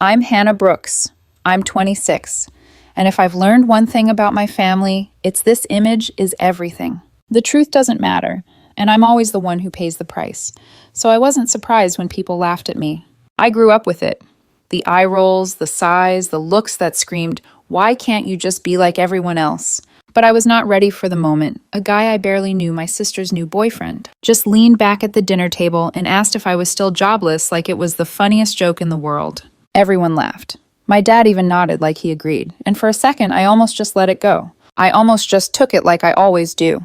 I'm Hannah Brooks. I'm 26. And if I've learned one thing about my family, it's this image is everything. The truth doesn't matter, and I'm always the one who pays the price. So I wasn't surprised when people laughed at me. I grew up with it. The eye rolls, the sighs, the looks that screamed, "Why can't you just be like everyone else?" But I was not ready for the moment. A guy I barely knew, my sister's new boyfriend, just leaned back at the dinner table and asked if I was still jobless like it was the funniest joke in the world. Everyone laughed. My dad even nodded like he agreed, and for a second I almost just let it go. I almost just took it like I always do.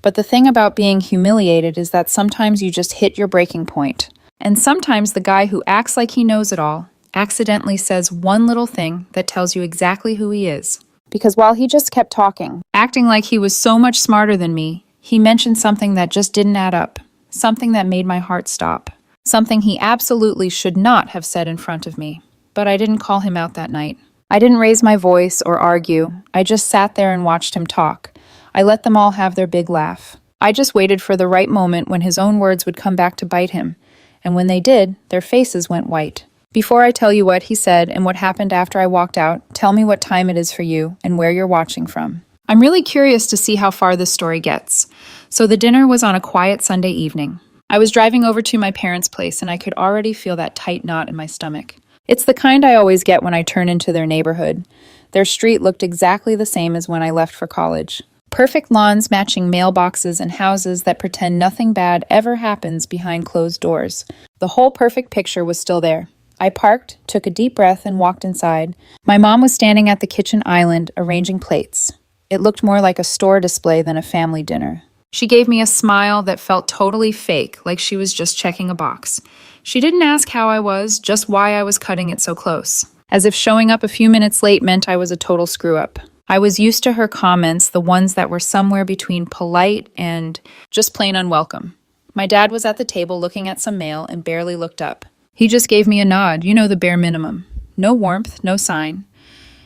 But the thing about being humiliated is that sometimes you just hit your breaking point. And sometimes the guy who acts like he knows it all accidentally says one little thing that tells you exactly who he is. Because while he just kept talking, acting like he was so much smarter than me, he mentioned something that just didn't add up, something that made my heart stop, something he absolutely should not have said in front of me. But I didn't call him out that night. I didn't raise my voice or argue. I just sat there and watched him talk. I let them all have their big laugh. I just waited for the right moment when his own words would come back to bite him. And when they did, their faces went white. Before I tell you what he said and what happened after I walked out, tell me what time it is for you and where you're watching from. I'm really curious to see how far this story gets. So the dinner was on a quiet Sunday evening. I was driving over to my parents' place and I could already feel that tight knot in my stomach. It's the kind I always get when I turn into their neighborhood. Their street looked exactly the same as when I left for college. Perfect lawns matching mailboxes and houses that pretend nothing bad ever happens behind closed doors. The whole perfect picture was still there. I parked, took a deep breath, and walked inside. My mom was standing at the kitchen island, arranging plates. It looked more like a store display than a family dinner. She gave me a smile that felt totally fake, like she was just checking a box. She didn't ask how I was, just why I was cutting it so close. As if showing up a few minutes late meant I was a total screw-up. I was used to her comments, the ones that were somewhere between polite and just plain unwelcome. My dad was at the table looking at some mail and barely looked up. He just gave me a nod, the bare minimum. No warmth, no sign.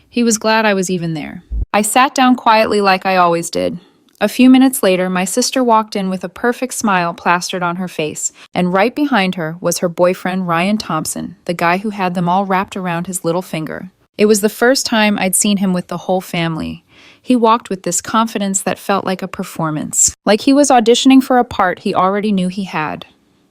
He was glad I was even there. I sat down quietly like I always did. A few minutes later, my sister walked in with a perfect smile plastered on her face, and right behind her was her boyfriend, Ryan Thompson, the guy who had them all wrapped around his little finger. It was the first time I'd seen him with the whole family. He walked with this confidence that felt like a performance, like he was auditioning for a part he already knew he had.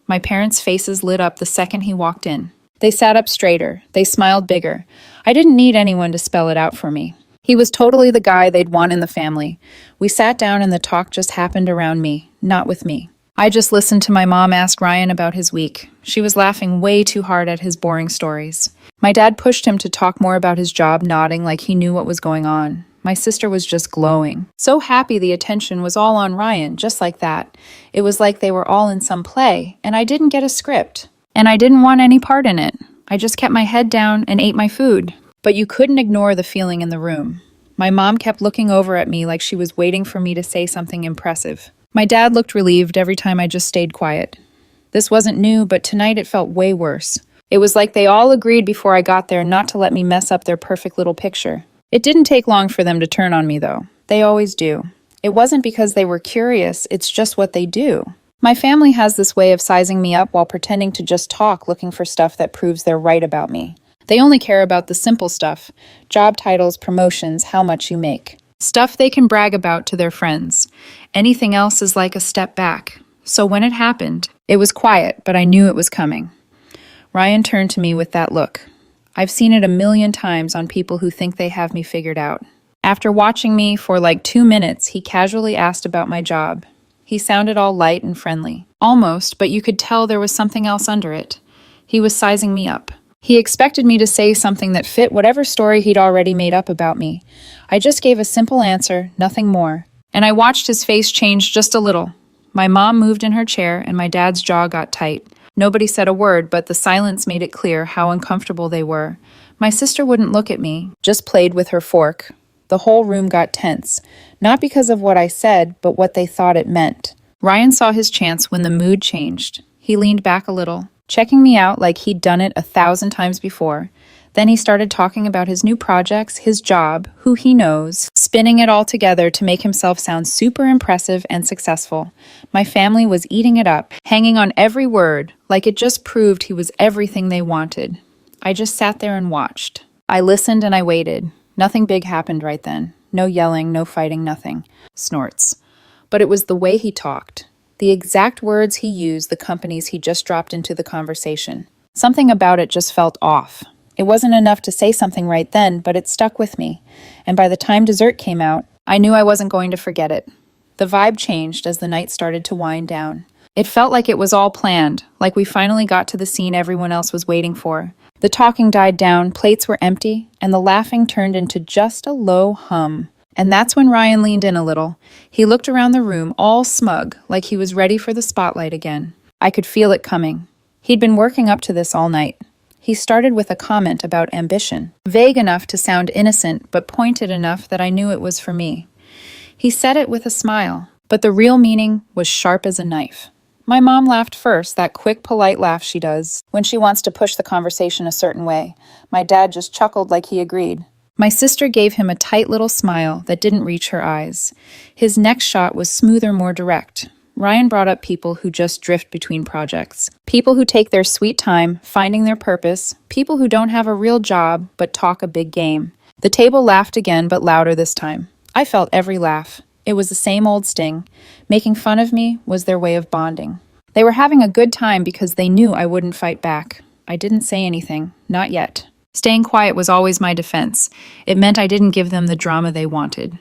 My parents' faces lit up the second he walked in. They sat up straighter. They smiled bigger. I didn't need anyone to spell it out for me. He was totally the guy they'd want in the family. We sat down and the talk just happened around me, not with me. I just listened to my mom ask Ryan about his week. She was laughing way too hard at his boring stories. My dad pushed him to talk more about his job, nodding like he knew what was going on. My sister was just glowing. So happy the attention was all on Ryan, just like that. It was like they were all in some play, and I didn't get a script. And I didn't want any part in it. I just kept my head down and ate my food. But you couldn't ignore the feeling in the room. My mom kept looking over at me like she was waiting for me to say something impressive. My dad looked relieved every time I just stayed quiet. This wasn't new, but tonight it felt way worse. It was like they all agreed before I got there not to let me mess up their perfect little picture. It didn't take long for them to turn on me, though. They always do. It wasn't because they were curious, it's just what they do. My family has this way of sizing me up while pretending to just talk, looking for stuff that proves they're right about me. They only care about the simple stuff: job titles, promotions, how much you make. Stuff they can brag about to their friends. Anything else is like a step back. So when it happened, it was quiet, but I knew it was coming. Ryan turned to me with that look. I've seen it a million times on people who think they have me figured out. After watching me for like 2 minutes, he casually asked about my job. He sounded all light and friendly. Almost, but you could tell there was something else under it. He was sizing me up. He expected me to say something that fit whatever story he'd already made up about me. I just gave a simple answer, nothing more. And I watched his face change just a little. My mom moved in her chair and my dad's jaw got tight. Nobody said a word, but the silence made it clear how uncomfortable they were. My sister wouldn't look at me, just played with her fork. The whole room got tense, not because of what I said, but what they thought it meant. Ryan saw his chance when the mood changed. He leaned back a little, checking me out like he'd done it 1,000 times before. Then he started talking about his new projects, his job, who he knows, spinning it all together to make himself sound super impressive and successful. My family was eating it up, hanging on every word, like it just proved he was everything they wanted. I just sat there and watched. I listened and I waited. Nothing big happened right then. No yelling, no fighting, nothing. Snorts. But it was the way he talked. The exact words he used, the companies he just dropped into the conversation. Something about it just felt off. It wasn't enough to say something right then, but it stuck with me. And by the time dessert came out, I knew I wasn't going to forget it. The vibe changed as the night started to wind down. It felt like it was all planned, like we finally got to the scene everyone else was waiting for. The talking died down, plates were empty, and the laughing turned into just a low hum. And that's when Ryan leaned in a little. He looked around the room, all smug, like he was ready for the spotlight again. I could feel it coming. He'd been working up to this all night. He started with a comment about ambition, vague enough to sound innocent, but pointed enough that I knew it was for me. He said it with a smile, but the real meaning was sharp as a knife. My mom laughed first, that quick, polite laugh she does when she wants to push the conversation a certain way. My dad just chuckled like he agreed. My sister gave him a tight little smile that didn't reach her eyes. His next shot was smoother, more direct. Ryan brought up people who just drift between projects. People who take their sweet time, finding their purpose. People who don't have a real job, but talk a big game. The table laughed again, but louder this time. I felt every laugh. It was the same old sting. Making fun of me was their way of bonding. They were having a good time because they knew I wouldn't fight back. I didn't say anything. Not yet. Staying quiet was always my defense. It meant I didn't give them the drama they wanted.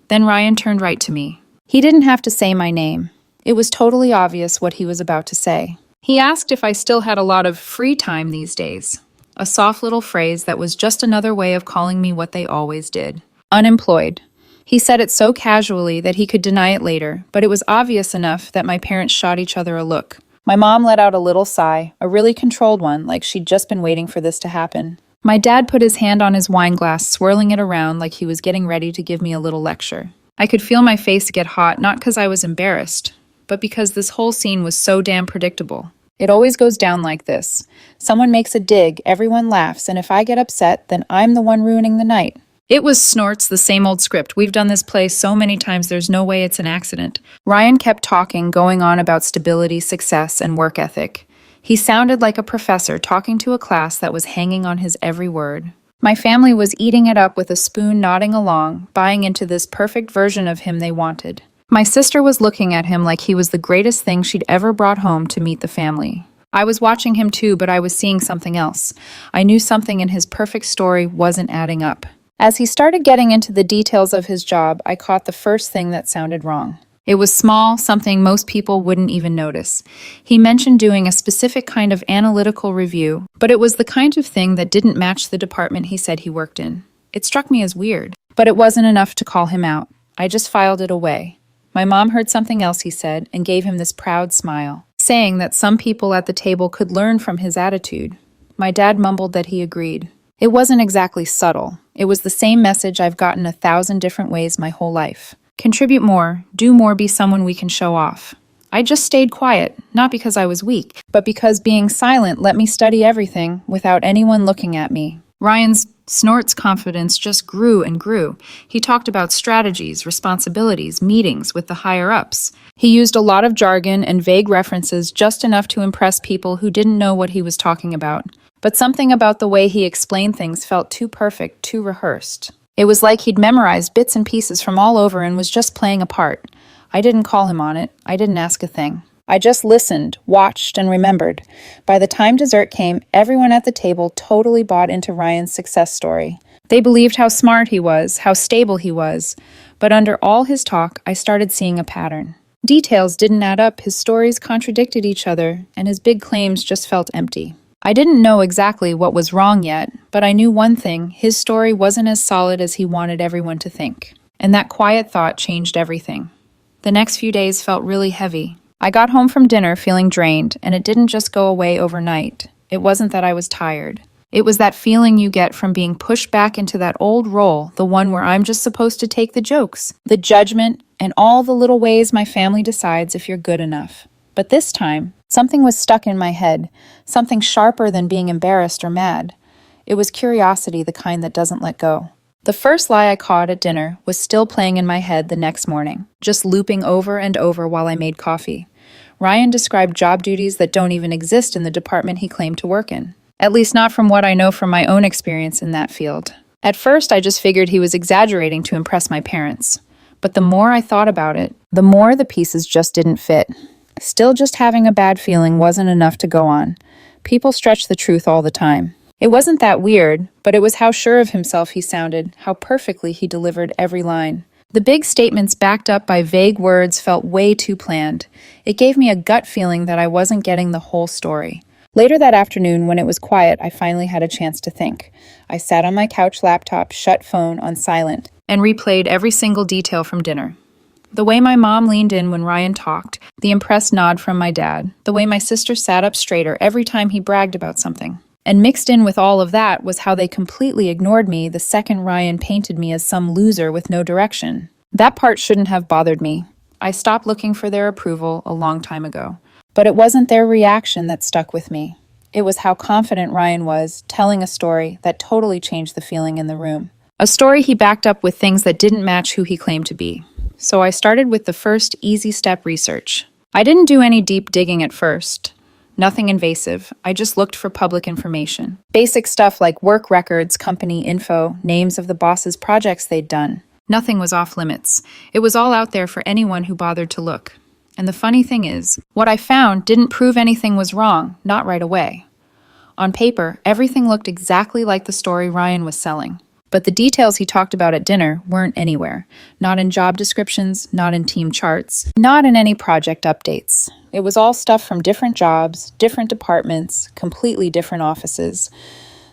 Then Ryan turned right to me. He didn't have to say my name. It was totally obvious what he was about to say. He asked if I still had a lot of free time these days. A soft little phrase that was just another way of calling me what they always did. Unemployed. He said it so casually that he could deny it later, but it was obvious enough that my parents shot each other a look. My mom let out a little sigh, a really controlled one, like she'd just been waiting for this to happen. My dad put his hand on his wine glass, swirling it around like he was getting ready to give me a little lecture. I could feel my face get hot, not because I was embarrassed, but because this whole scene was so damn predictable. It always goes down like this. Someone makes a dig, everyone laughs, and if I get upset, then I'm the one ruining the night. It was Snorts, the same old script. We've done this play so many times there's no way it's an accident. Ryan kept talking, going on about stability, success, and work ethic. He sounded like a professor talking to a class that was hanging on his every word. My family was eating it up with a spoon, nodding along, buying into this perfect version of him they wanted. My sister was looking at him like he was the greatest thing she'd ever brought home to meet the family. I was watching him too, but I was seeing something else. I knew something in his perfect story wasn't adding up. As he started getting into the details of his job, I caught the first thing that sounded wrong. It was small, something most people wouldn't even notice. He mentioned doing a specific kind of analytical review, but it was the kind of thing that didn't match the department he said he worked in. It struck me as weird, but it wasn't enough to call him out. I just filed it away. My mom heard something else he said and gave him this proud smile, saying that some people at the table could learn from his attitude. My dad mumbled that he agreed. It wasn't exactly subtle. It was the same message I've gotten 1,000 different ways my whole life. Contribute more, do more, be someone we can show off. I just stayed quiet, not because I was weak, but because being silent let me study everything without anyone looking at me. Ryan's Snort's confidence just grew and grew. He talked about strategies, responsibilities, meetings with the higher-ups. He used a lot of jargon and vague references, just enough to impress people who didn't know what he was talking about. But something about the way he explained things felt too perfect, too rehearsed. It was like he'd memorized bits and pieces from all over and was just playing a part. I didn't call him on it. I didn't ask a thing. I just listened, watched, and remembered. By the time dessert came, everyone at the table totally bought into Ryan's success story. They believed how smart he was, how stable he was. But under all his talk, I started seeing a pattern. Details didn't add up, his stories contradicted each other, and his big claims just felt empty. I didn't know exactly what was wrong yet, but I knew one thing: his story wasn't as solid as he wanted everyone to think. And that quiet thought changed everything. The next few days felt really heavy. I got home from dinner feeling drained, and it didn't just go away overnight. It wasn't that I was tired. It was that feeling you get from being pushed back into that old role, the one where I'm just supposed to take the jokes, the judgment, and all the little ways my family decides if you're good enough. But this time, something was stuck in my head, something sharper than being embarrassed or mad. It was curiosity, the kind that doesn't let go. The first lie I caught at dinner was still playing in my head the next morning, just looping over and over while I made coffee. Ryan described job duties that don't even exist in the department he claimed to work in. At least not from what I know from my own experience in that field. At first, I just figured he was exaggerating to impress my parents. But the more I thought about it, the more the pieces just didn't fit. Still, just having a bad feeling wasn't enough to go on. People stretch the truth all the time. It wasn't that weird, but it was how sure of himself he sounded, how perfectly he delivered every line. The big statements backed up by vague words felt way too planned. It gave me a gut feeling that I wasn't getting the whole story. Later that afternoon, when it was quiet, I finally had a chance to think. I sat on my couch laptop, shut phone on silent, and replayed every single detail from dinner. The way my mom leaned in when Ryan talked, the impressed nod from my dad, the way my sister sat up straighter every time he bragged about something. And mixed in with all of that was how they completely ignored me the second Ryan painted me as some loser with no direction. That part shouldn't have bothered me. I stopped looking for their approval a long time ago. But it wasn't their reaction that stuck with me. It was how confident Ryan was, telling a story that totally changed the feeling in the room. A story he backed up with things that didn't match who he claimed to be. So I started with the first easy step research. I didn't do any deep digging at first. Nothing invasive. I just looked for public information. Basic stuff like work records, company info, names of the boss's projects they'd done. Nothing was off limits. It was all out there for anyone who bothered to look. And the funny thing is, what I found didn't prove anything was wrong, not right away. On paper, everything looked exactly like the story Ryan was selling. But the details he talked about at dinner weren't anywhere. Not in job descriptions, not in team charts, not in any project updates. It was all stuff from different jobs, different departments, completely different offices.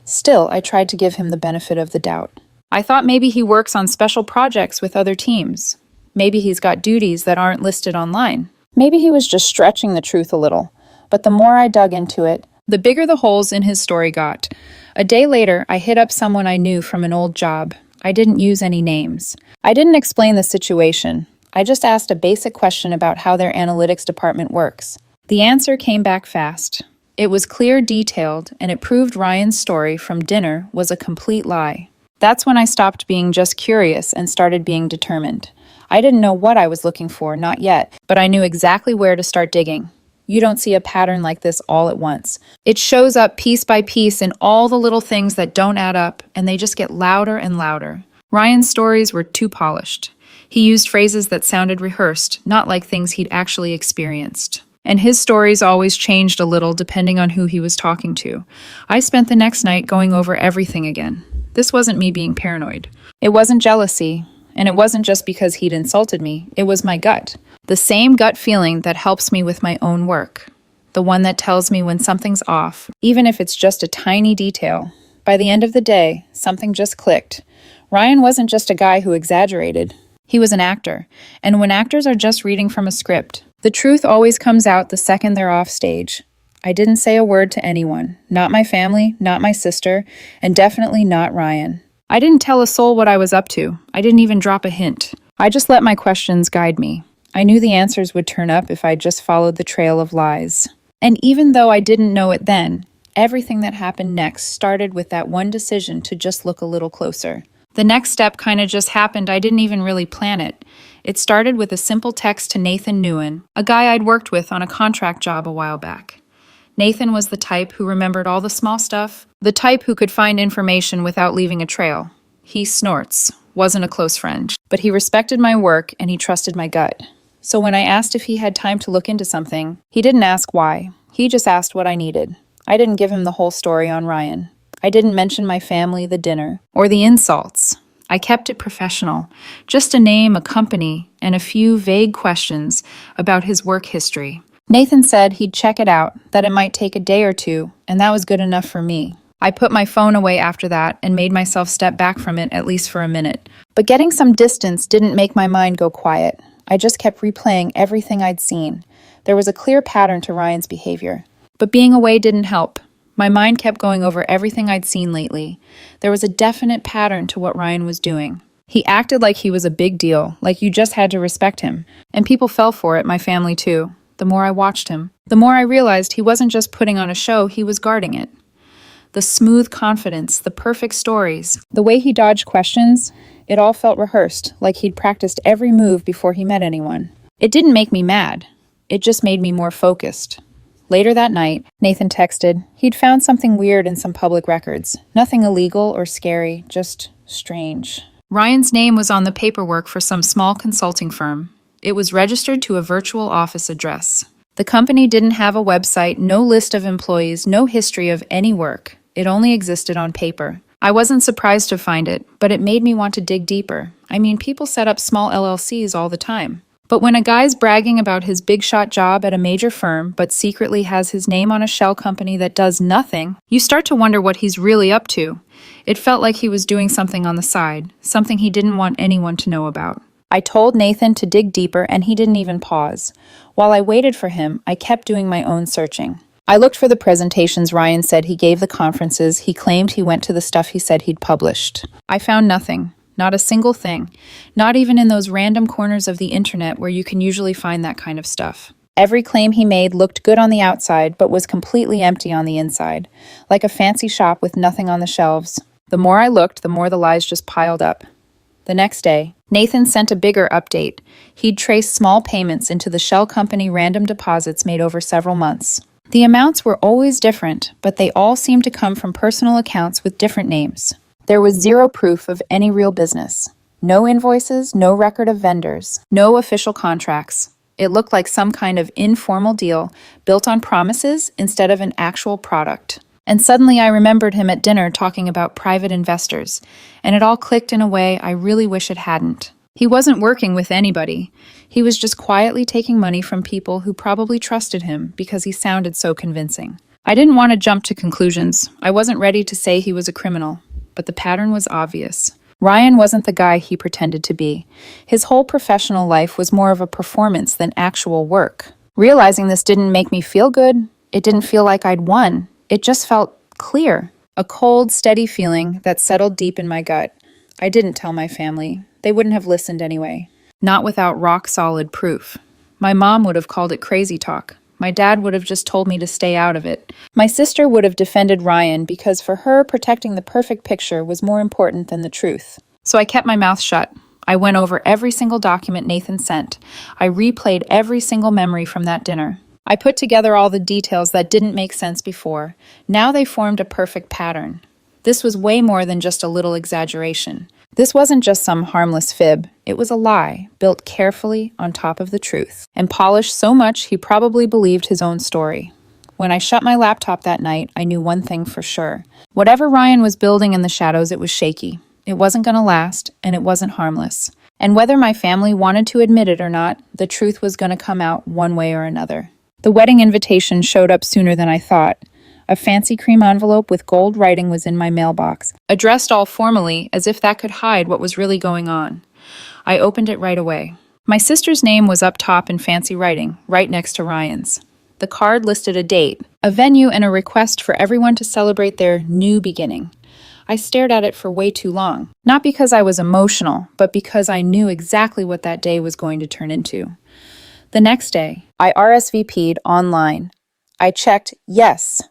Still, I tried to give him the benefit of the doubt. I thought maybe he works on special projects with other teams. Maybe he's got duties that aren't listed online. Maybe he was just stretching the truth a little. But the more I dug into it, the bigger the holes in his story got. A day later, I hit up someone I knew from an old job. I didn't use any names. I didn't explain the situation. I just asked a basic question about how their analytics department works. The answer came back fast. It was clear, detailed, and it proved Ryan's story from dinner was a complete lie. That's when I stopped being just curious and started being determined. I didn't know what I was looking for, not yet, but I knew exactly where to start digging. You don't see a pattern like this all at once. It shows up piece by piece in all the little things that don't add up, and they just get louder and louder. Ryan's stories were too polished. He used phrases that sounded rehearsed, not like things he'd actually experienced. And his stories always changed a little depending on who he was talking to. I spent the next night going over everything again. This wasn't me being paranoid. It wasn't jealousy. And it wasn't just because he'd insulted me, it was my gut. The same gut feeling that helps me with my own work. The one that tells me when something's off, even if it's just a tiny detail. By the end of the day, something just clicked. Ryan wasn't just a guy who exaggerated. He was an actor. And when actors are just reading from a script, the truth always comes out the second they're off stage. I didn't say a word to anyone. Not my family, not my sister, and definitely not Ryan. I didn't tell a soul what I was up to. I didn't even drop a hint. I just let my questions guide me. I knew the answers would turn up if I just followed the trail of lies. And even though I didn't know it then, everything that happened next started with that one decision to just look a little closer. The next step kind of just happened. I didn't even really plan it. It started with a simple text to Nathan Nguyen, a guy I'd worked with on a contract job a while back. Nathan was the type who remembered all the small stuff, the type who could find information without leaving a trail. He snorts, wasn't a close friend, but he respected my work and he trusted my gut. So when I asked if he had time to look into something, he didn't ask why. He just asked what I needed. I didn't give him the whole story on Ryan. I didn't mention my family, the dinner, or the insults. I kept it professional, just a name, a company, and a few vague questions about his work history. Nathan said he'd check it out, that it might take a day or two, and that was good enough for me. I put my phone away after that and made myself step back from it at least for a minute. But getting some distance didn't make my mind go quiet. I just kept replaying everything I'd seen. There was a clear pattern to Ryan's behavior. But being away didn't help. My mind kept going over everything I'd seen lately. There was a definite pattern to what Ryan was doing. He acted like he was a big deal, like you just had to respect him. And people fell for it, my family too. The more I watched him, the more I realized he wasn't just putting on a show, he was guarding it. The smooth confidence, the perfect stories, the way he dodged questions, it all felt rehearsed, like he'd practiced every move before he met anyone. It didn't make me mad. It just made me more focused. Later that night, Nathan texted. He'd found something weird in some public records. Nothing illegal or scary, just strange. Ryan's name was on the paperwork for some small consulting firm. It was registered to a virtual office address. The company didn't have a website, no list of employees, no history of any work. It only existed on paper. I wasn't surprised to find it, but it made me want to dig deeper. I mean, people set up small LLCs all the time. But when a guy's bragging about his big shot job at a major firm, but secretly has his name on a shell company that does nothing, you start to wonder what he's really up to. It felt like he was doing something on the side, something he didn't want anyone to know about. I told Nathan to dig deeper, and he didn't even pause. While I waited for him, I kept doing my own searching. I looked for the presentations Ryan said he gave the conferences. He claimed he went to the stuff he said he'd published. I found nothing. Not a single thing. Not even in those random corners of the internet where you can usually find that kind of stuff. Every claim he made looked good on the outside, but was completely empty on the inside. Like a fancy shop with nothing on the shelves. The more I looked, the more the lies just piled up. The next day, Nathan sent a bigger update. He'd traced small payments into the shell company random deposits made over several months. The amounts were always different, but they all seemed to come from personal accounts with different names. There was zero proof of any real business. No invoices, no record of vendors, no official contracts. It looked like some kind of informal deal built on promises instead of an actual product. And suddenly I remembered him at dinner talking about private investors, and it all clicked in a way I really wish it hadn't. He wasn't working with anybody. He was just quietly taking money from people who probably trusted him because he sounded so convincing. I didn't want to jump to conclusions. I wasn't ready to say he was a criminal. But the pattern was obvious. Ryan wasn't the guy he pretended to be. His whole professional life was more of a performance than actual work. Realizing this didn't make me feel good. It didn't feel like I'd won. It just felt clear. A cold, steady feeling that settled deep in my gut. I didn't tell my family. They wouldn't have listened anyway. Not without rock-solid proof. My mom would have called it crazy talk. My dad would have just told me to stay out of it. My sister would have defended Ryan because for her, protecting the perfect picture was more important than the truth. So I kept my mouth shut. I went over every single document Nathan sent. I replayed every single memory from that dinner. I put together all the details that didn't make sense before. Now they formed a perfect pattern. This was way more than just a little exaggeration. This wasn't just some harmless fib. It was a lie, built carefully on top of the truth, and polished so much he probably believed his own story. When I shut my laptop that night, I knew one thing for sure. Whatever Ryan was building in the shadows, it was shaky. It wasn't going to last, and it wasn't harmless. And whether my family wanted to admit it or not, the truth was going to come out one way or another. The wedding invitation showed up sooner than I thought. A fancy cream envelope with gold writing was in my mailbox, addressed all formally as if that could hide what was really going on. I opened it right away. My sister's name was up top in fancy writing, right next to Ryan's. The card listed a date, a venue, and a request for everyone to celebrate their new beginning. I stared at it for way too long, not because I was emotional, but because I knew exactly what that day was going to turn into. The next day, I RSVP'd online. I checked yes,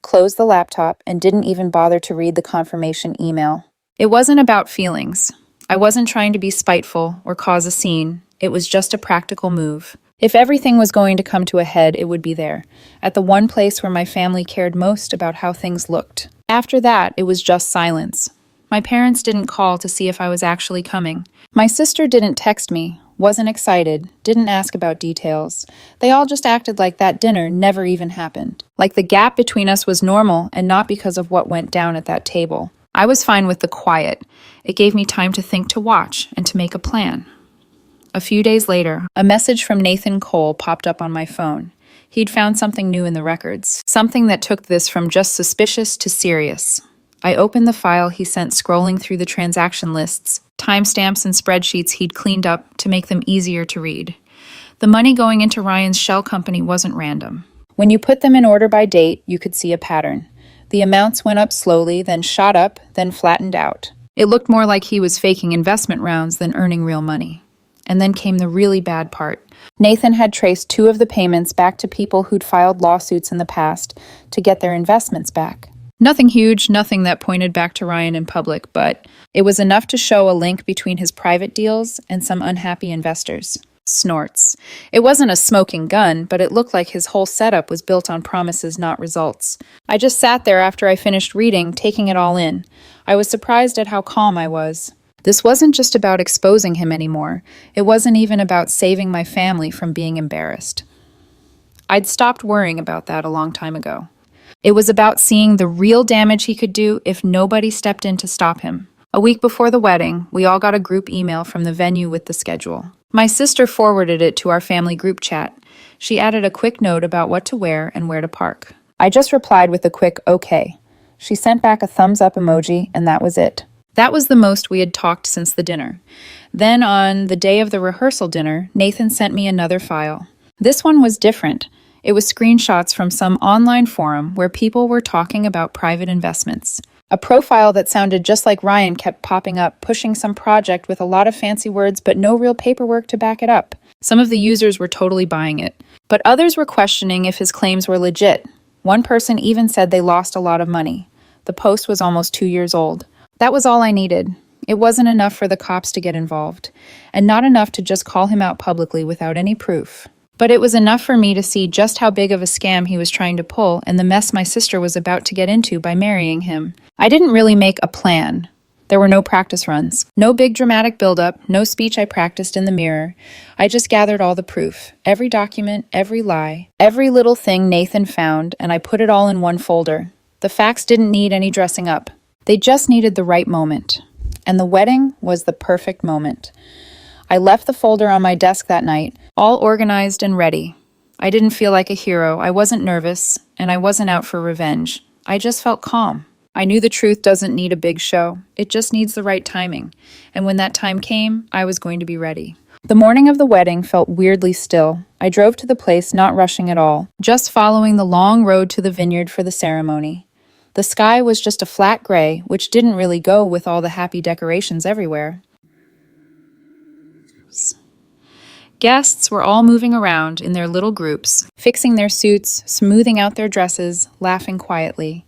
closed the laptop, and didn't even bother to read the confirmation email. It wasn't about feelings. I wasn't trying to be spiteful or cause a scene. It was just a practical move. If everything was going to come to a head, it would be there, at the one place where my family cared most about how things looked. After that, it was just silence. My parents didn't call to see if I was actually coming. My sister didn't text me, wasn't excited, didn't ask about details. They all just acted like that dinner never even happened. Like the gap between us was normal and not because of what went down at that table. I was fine with the quiet. It gave me time to think, to watch, and to make a plan. A few days later, a message from Nathan Cole popped up on my phone. He'd found something new in the records, something that took this from just suspicious to serious. I opened the file he sent, scrolling through the transaction lists, timestamps and spreadsheets he'd cleaned up to make them easier to read. The money going into Ryan's shell company wasn't random. When you put them in order by date, you could see a pattern. The amounts went up slowly, then shot up, then flattened out. It looked more like he was faking investment rounds than earning real money. And then came the really bad part. Nathan had traced 2 of the payments back to people who'd filed lawsuits in the past to get their investments back. Nothing huge, nothing that pointed back to Ryan in public, but it was enough to show a link between his private deals and some unhappy investors. Snorts. It wasn't a smoking gun, but it looked like his whole setup was built on promises, not results. I just sat there after I finished reading, taking it all in. I was surprised at how calm I was. This wasn't just about exposing him anymore. It wasn't even about saving my family from being embarrassed. I'd stopped worrying about that a long time ago. It was about seeing the real damage he could do if nobody stepped in to stop him. A week before the wedding, we all got a group email from the venue with the schedule. My sister forwarded it to our family group chat. She added a quick note about what to wear and where to park. I just replied with a quick okay. She sent back a thumbs up emoji, and that was it. That was the most we had talked since the dinner. Then on the day of the rehearsal dinner, Nathan sent me another file. This one was different. It was screenshots from some online forum where people were talking about private investments. A profile that sounded just like Ryan kept popping up, pushing some project with a lot of fancy words but no real paperwork to back it up. Some of the users were totally buying it, but others were questioning if his claims were legit. One person even said they lost a lot of money. The post was almost 2 years old. That was all I needed. It wasn't enough for the cops to get involved, and not enough to just call him out publicly without any proof. But it was enough for me to see just how big of a scam he was trying to pull and the mess my sister was about to get into by marrying him. I didn't really make a plan. There were no practice runs, no big dramatic buildup, no speech I practiced in the mirror. I just gathered all the proof, every document, every lie, every little thing Nathan found, and I put it all in one folder. The facts didn't need any dressing up. They just needed the right moment. And the wedding was the perfect moment. I left the folder on my desk that night, all organized and ready. I didn't feel like a hero, I wasn't nervous, and I wasn't out for revenge. I just felt calm. I knew the truth doesn't need a big show. It just needs the right timing. And when that time came, I was going to be ready. The morning of the wedding felt weirdly still. I drove to the place not rushing at all, just following the long road to the vineyard for the ceremony. The sky was just a flat gray, which didn't really go with all the happy decorations everywhere. Guests were all moving around in their little groups, fixing their suits, smoothing out their dresses, laughing quietly.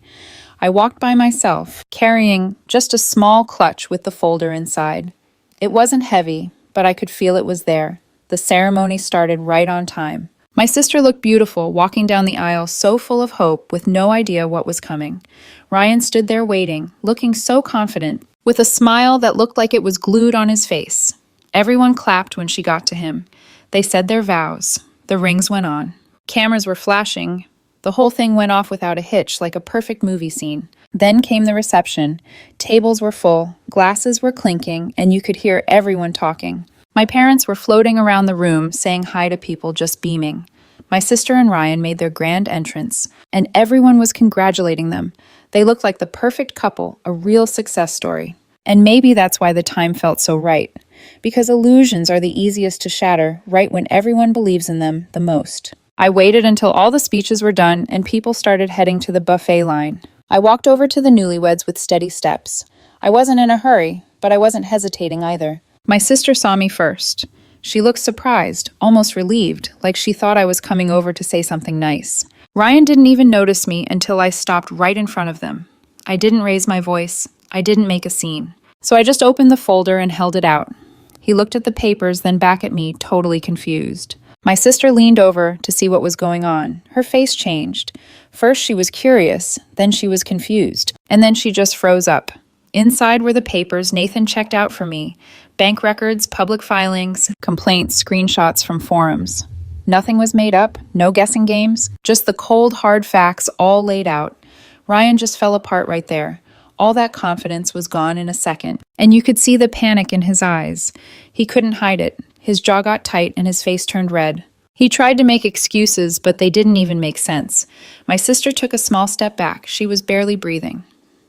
I walked by myself, carrying just a small clutch with the folder inside. It wasn't heavy, but I could feel it was there. The ceremony started right on time. My sister looked beautiful, walking down the aisle so full of hope, with no idea what was coming. Ryan stood there waiting, looking so confident, with a smile that looked like it was glued on his face. Everyone clapped when she got to him. They said their vows. The rings went on. Cameras were flashing. The whole thing went off without a hitch, like a perfect movie scene. Then came the reception. Tables were full, glasses were clinking, and you could hear everyone talking. My parents were floating around the room, saying hi to people, just beaming. My sister and Ryan made their grand entrance, and everyone was congratulating them. They looked like the perfect couple, a real success story. And maybe that's why the time felt so right. Because illusions are the easiest to shatter right when everyone believes in them the most. I waited until all the speeches were done and people started heading to the buffet line. I walked over to the newlyweds with steady steps. I wasn't in a hurry, but I wasn't hesitating either. My sister saw me first. She looked surprised, almost relieved, like she thought I was coming over to say something nice. Ryan didn't even notice me until I stopped right in front of them. I didn't raise my voice. I didn't make a scene. So I just opened the folder and held it out. He looked at the papers, then back at me, totally confused. My sister leaned over to see what was going on. Her face changed. First she was curious, then she was confused, and then she just froze up. Inside were the papers Nathan checked out for me. Bank records, public filings, complaints, screenshots from forums. Nothing was made up, no guessing games, just the cold, hard facts all laid out. Ryan just fell apart right there. All that confidence was gone in a second, and you could see the panic in his eyes. He couldn't hide it. His jaw got tight and his face turned red. He tried to make excuses, but they didn't even make sense. My sister took a small step back. She was barely breathing.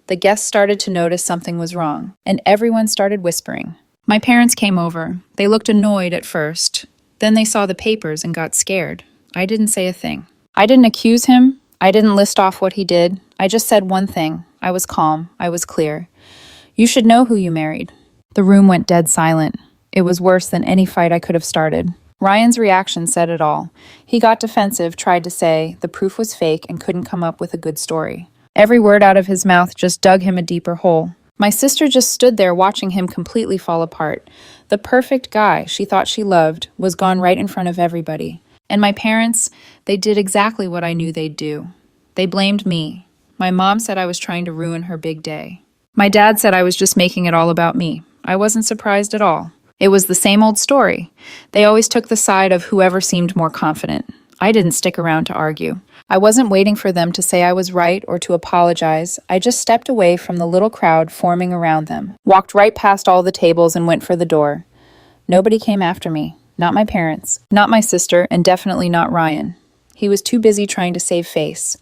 The guests started to notice something was wrong, and everyone started whispering. My parents came over. They looked annoyed at first. Then they saw the papers and got scared. I didn't say a thing. I didn't accuse him. I didn't list off what he did. I just said one thing. I was calm. I was clear. You should know who you married. The room went dead silent. It was worse than any fight I could have started. Ryan's reaction said it all. He got defensive, tried to say the proof was fake and couldn't come up with a good story. Every word out of his mouth just dug him a deeper hole. My sister just stood there watching him completely fall apart. The perfect guy she thought she loved was gone right in front of everybody. And my parents, they did exactly what I knew they'd do. They blamed me. My mom said I was trying to ruin her big day. My dad said I was just making it all about me. I wasn't surprised at all. It was the same old story. They always took the side of whoever seemed more confident. I didn't stick around to argue. I wasn't waiting for them to say I was right or to apologize. I just stepped away from the little crowd forming around them, walked right past all the tables and went for the door. Nobody came after me. Not my parents, not my sister, and definitely not Ryan. He was too busy trying to save face.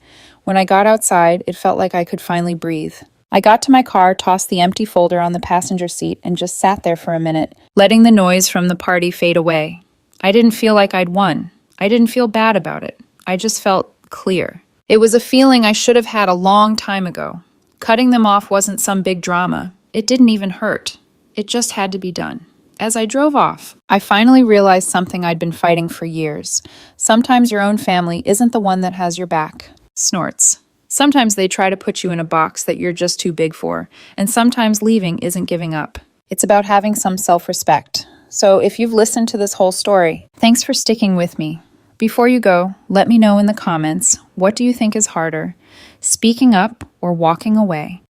When I got outside, it felt like I could finally breathe. I got to my car, tossed the empty folder on the passenger seat, and just sat there for a minute, letting the noise from the party fade away. I didn't feel like I'd won. I didn't feel bad about it. I just felt clear. It was a feeling I should have had a long time ago. Cutting them off wasn't some big drama. It didn't even hurt. It just had to be done. As I drove off, I finally realized something I'd been fighting for years. Sometimes your own family isn't the one that has your back. Snorts. Sometimes they try to put you in a box that you're just too big for, and sometimes leaving isn't giving up. It's about having some self-respect. So if you've listened to this whole story, thanks for sticking with me. Before you go, let me know in the comments, what do you think is harder, speaking up or walking away?